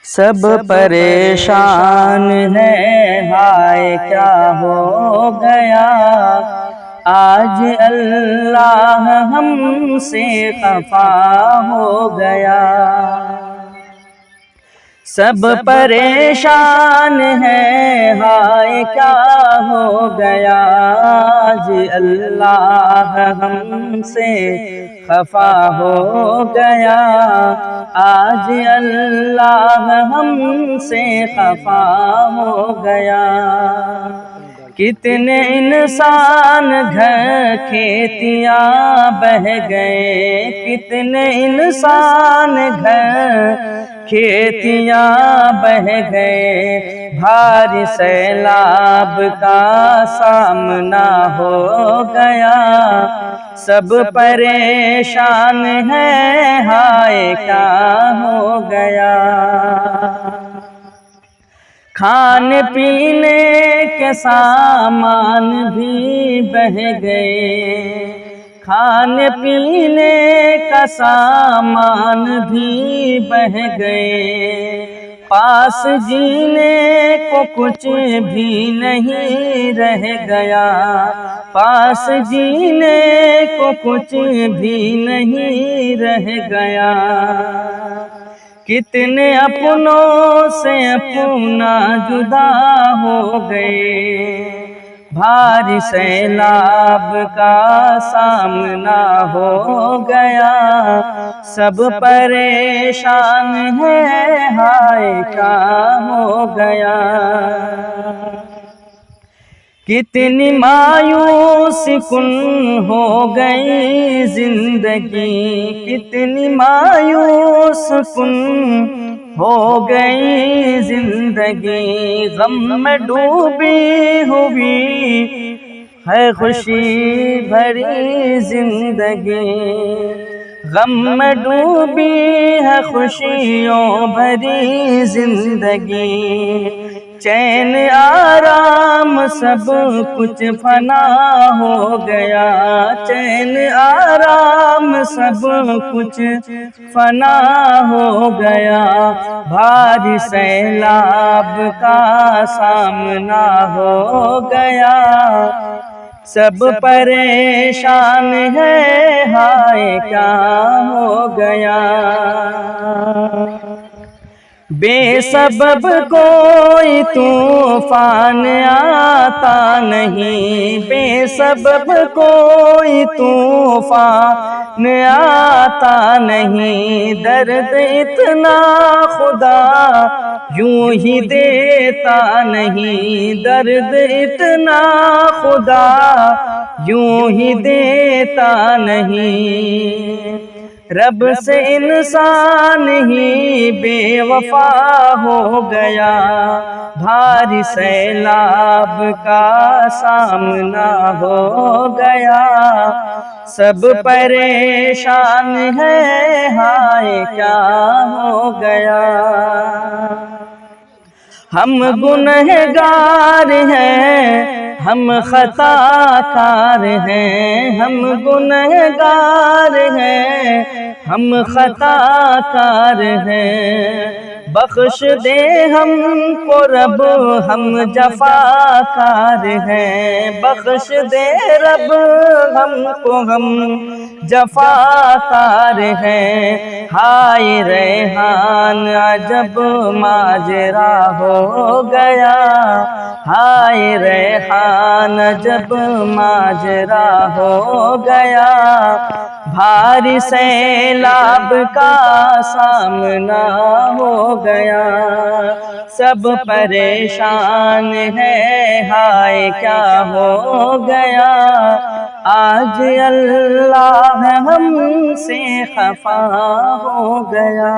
सब परेशान है, हाय क्या हो गया। आज अल्लाह हमसे खफा हो गया। सब परेशान है, हाय क्या हो गया। आज अल्लाह हमसे खफा हो गया। आज अल्लाह हमसे खफा हो गया। कितने इंसान घर खेतियां बह गए, कितने इंसान घर खेतियां बह गए। भारी सैलाब का सामना हो गया। सब परेशान है, हाय क्या हो गया। खाने पीने के सामान भी बह गए, खाने पीने का सामान भी बह गए। पास जीने को कुछ भी नहीं रह गया, पास जीने को कुछ भी नहीं रह गया। कितने अपनों से अपना जुदा हो गए। भारी सैलाब का सामना हो गया। सब परेशान है, हाय क्या हो गया। कितनी मायूस कुन हो गई जिंदगी, कितनी मायूस कुन हो गई जिंदगी। गम में डूबी हुई है खुशी भरी जिंदगी, गम में डूबी है खुशियों भरी जिंदगी। चैन आराम सब कुछ फना हो गया, चैन आराम सब कुछ फना हो गया। भारी सैलाब का सामना हो गया। सब परेशान है, हाय क्या हो गया। बेसबब कोई तूफान आता नहीं, बेसबब कोई तूफान आता नहीं। दर्द इतना खुदा यूं ही देता नहीं, दर्द इतना खुदा यूं ही देता नहीं। रब से इंसान ही बेवफा हो गया। भारी सैलाब का सामना हो गया। सब परेशान है, हाय क्या हो गया। हम गुनहगार हैं, हम खताकार हैं, हम गुनहगार हैं, हम खताकार हैं। बख्श दे हमको रब, हम जफाकार हैं। बख्श दे रब हमको, हम जफाकार हैं। हाय रेहान अजब माजरा हो गया, हाय रेहान अजब माजरा हो गया। भारी सैलाब का सामना हो गया। सब परेशान है, हाय क्या हो गया। आज अल्लाह हमसे खफा हो गया।